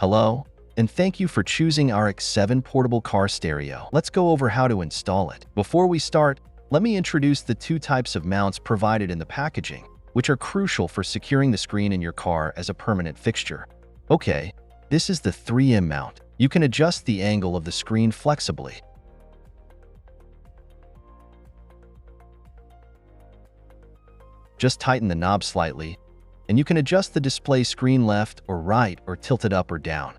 Hello, and thank you for choosing our iK7 portable car stereo. Let's go over how to install it. Before we start, let me introduce the two types of mounts provided in the packaging, which are crucial for securing the screen in your car as a permanent fixture. Okay, this is the 3M mount. You can adjust the angle of the screen flexibly. Just tighten the knob slightly, and you can adjust the display screen left or right or tilt it up or down.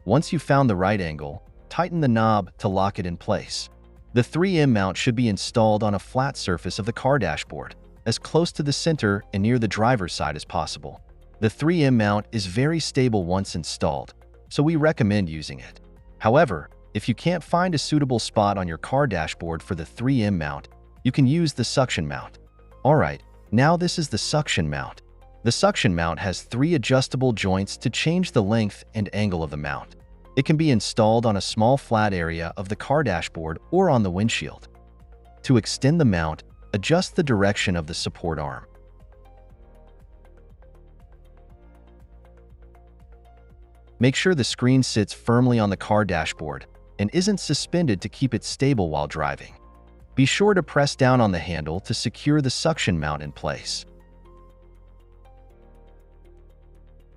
Once you've found the right angle, tighten the knob to lock it in place. The 3M mount should be installed on a flat surface of the car dashboard, as close to the center and near the driver's side as possible. The 3M mount is very stable once installed, so we recommend using it. However, if you can't find a suitable spot on your car dashboard for the 3M mount, you can use the suction mount. Alright, now this is the suction mount. The suction mount has 3 adjustable joints to change the length and angle of the mount. It can be installed on a small flat area of the car dashboard or on the windshield. To extend the mount, adjust the direction of the support arm. Make sure the screen sits firmly on the car dashboard and isn't suspended to keep it stable while driving. Be sure to press down on the handle to secure the suction mount in place.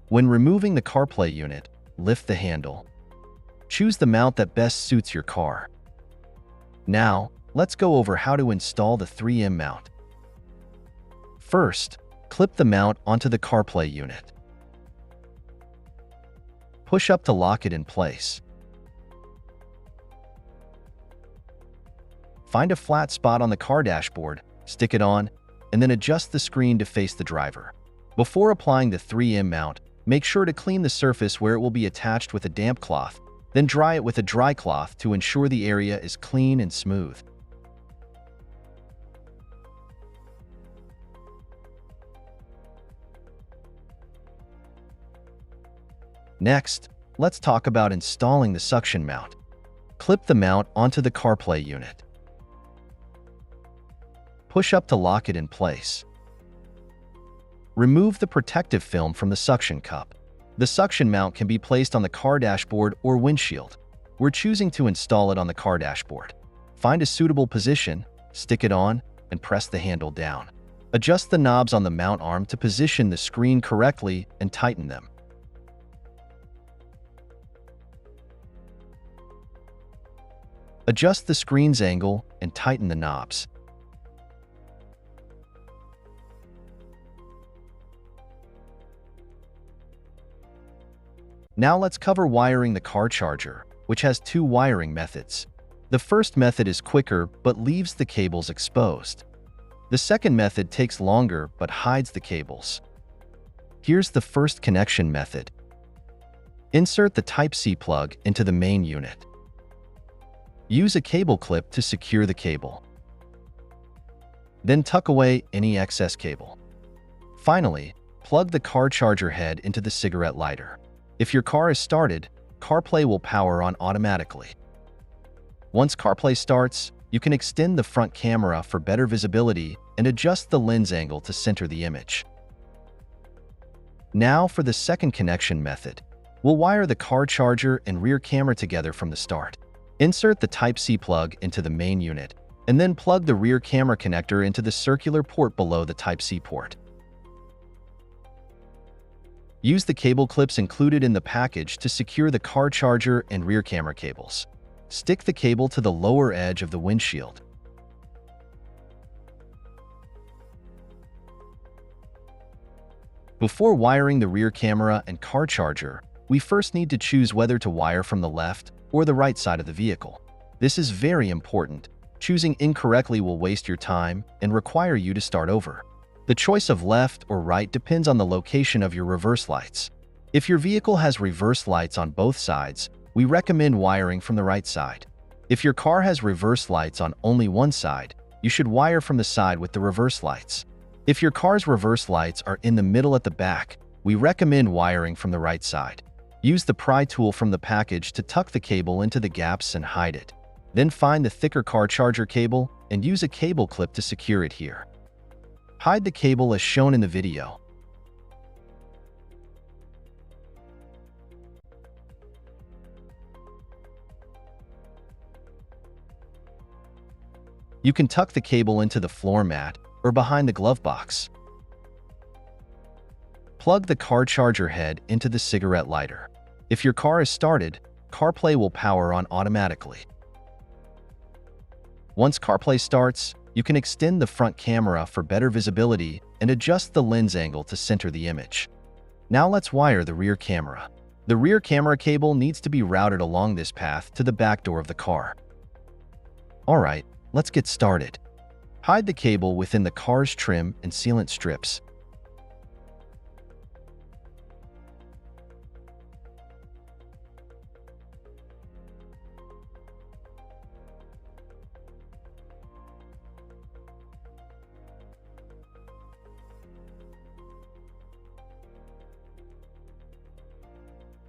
When removing the CarPlay unit, lift the handle. Choose the mount that best suits your car. Now, let's go over how to install the 3M mount. First, clip the mount onto the CarPlay unit. Push up to lock it in place. Find a flat spot on the car dashboard, stick it on, and then adjust the screen to face the driver. Before applying the 3M mount, make sure to clean the surface where it will be attached with a damp cloth, then dry it with a dry cloth to ensure the area is clean and smooth. Next, let's talk about installing the suction mount. Clip the mount onto the CarPlay unit. Push up to lock it in place. Remove the protective film from the suction cup. The suction mount can be placed on the car dashboard or windshield. We're choosing to install it on the car dashboard. Find a suitable position, stick it on, and press the handle down. Adjust the knobs on the mount arm to position the screen correctly and tighten them. Adjust the screen's angle and tighten the knobs. Now let's cover wiring the car charger, which has 2 wiring methods. The first method is quicker but leaves the cables exposed. The second method takes longer but hides the cables. Here's the first connection method. Insert the Type-C plug into the main unit. Use a cable clip to secure the cable. Then tuck away any excess cable. Finally, plug the car charger head into the cigarette lighter. If your car is started, CarPlay will power on automatically. Once CarPlay starts, you can extend the front camera for better visibility and adjust the lens angle to center the image. Now for the second connection method. We'll wire the car charger and rear camera together from the start. Insert the Type-C plug into the main unit, and then plug the rear camera connector into the circular port below the Type-C port. Use the cable clips included in the package to secure the car charger and rear camera cables. Stick the cable to the lower edge of the windshield. Before wiring the rear camera and car charger, we first need to choose whether to wire from the left or the right side of the vehicle. This is very important. Choosing incorrectly will waste your time and require you to start over. The choice of left or right depends on the location of your reverse lights. If your vehicle has reverse lights on both sides, we recommend wiring from the right side. If your car has reverse lights on only one side, you should wire from the side with the reverse lights. If your car's reverse lights are in the middle at the back, we recommend wiring from the right side. Use the pry tool from the package to tuck the cable into the gaps and hide it. Then find the thicker car charger cable and use a cable clip to secure it here. Hide the cable as shown in the video. You can tuck the cable into the floor mat or behind the glove box. Plug the car charger head into the cigarette lighter. If your car is started, CarPlay will power on automatically. Once CarPlay starts, you can extend the front camera for better visibility and adjust the lens angle to center the image. Now let's wire the rear camera. The rear camera cable needs to be routed along this path to the back door of the car. Alright, let's get started. Hide the cable within the car's trim and sealant strips.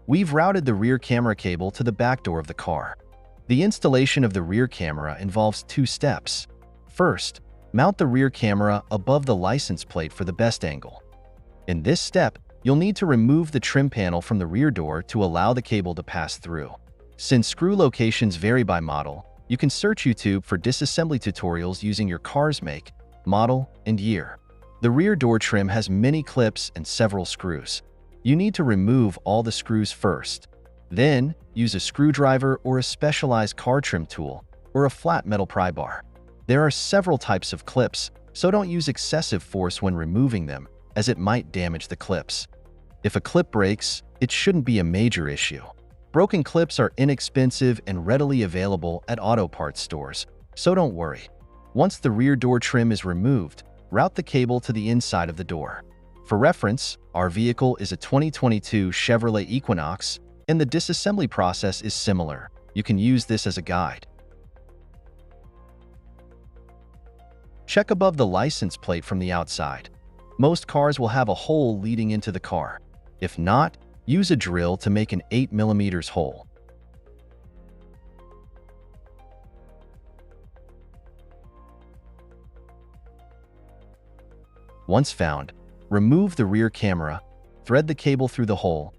We've routed the rear camera cable to the back door of the car. The installation of the rear camera involves 2 steps. First, mount the rear camera above the license plate for the best angle. In this step, you'll need to remove the trim panel from the rear door to allow the cable to pass through. Since screw locations vary by model, you can search YouTube for disassembly tutorials using your car's make, model, and year. The rear door trim has many clips and several screws. You need to remove all the screws first. Then, use a screwdriver or a specialized car trim tool, or a flat metal pry bar. There are several types of clips, so don't use excessive force when removing them, as it might damage the clips. If a clip breaks, it shouldn't be a major issue. Broken clips are inexpensive and readily available at auto parts stores, so don't worry. Once the rear door trim is removed, route the cable to the inside of the door. For reference, our vehicle is a 2022 Chevrolet Equinox, and the disassembly process is similar. You can use this as a guide. Check above the license plate from the outside. Most cars will have a hole leading into the car. If not, use a drill to make an 8 mm hole. Once found, remove the rear camera, thread the cable through the hole,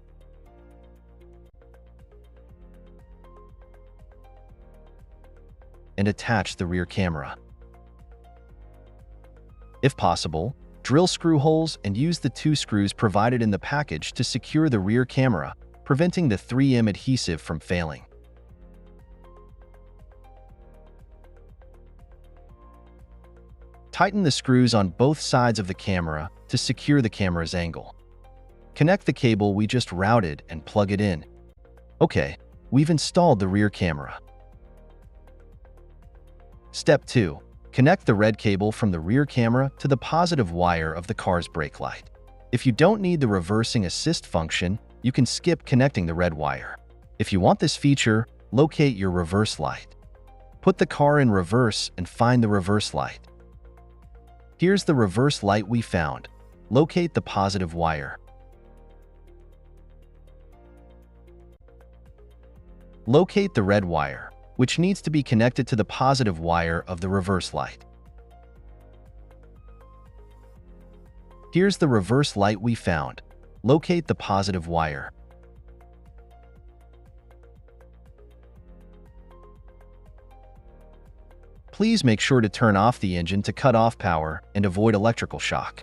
and attach the rear camera. If possible, drill screw holes and use the 2 screws provided in the package to secure the rear camera, preventing the 3M adhesive from failing. Tighten the screws on both sides of the camera to secure the camera's angle. Connect the cable we just routed and plug it in. Okay, we've installed the rear camera. Step 2. Connect the red cable from the rear camera to the positive wire of the car's brake light. If you don't need the reversing assist function, you can skip connecting the red wire. If you want this feature, locate your reverse light. Put the car in reverse and find the reverse light. Here's the reverse light we found. Locate the positive wire. Locate the red wire, which needs to be connected to the positive wire of the reverse light. Here's the reverse light we found. Locate the positive wire. Please make sure to turn off the engine to cut off power and avoid electrical shock.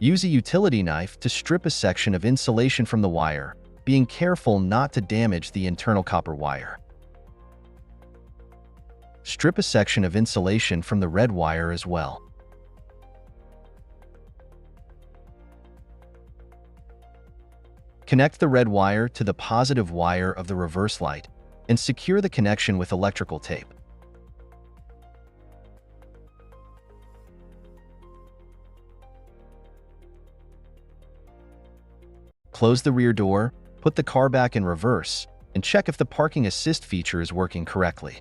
Use a utility knife to strip a section of insulation from the wire, being careful not to damage the internal copper wire. Strip a section of insulation from the red wire as well. Connect the red wire to the positive wire of the reverse light and secure the connection with electrical tape. Close the rear door, put the car back in reverse, and check if the parking assist feature is working correctly.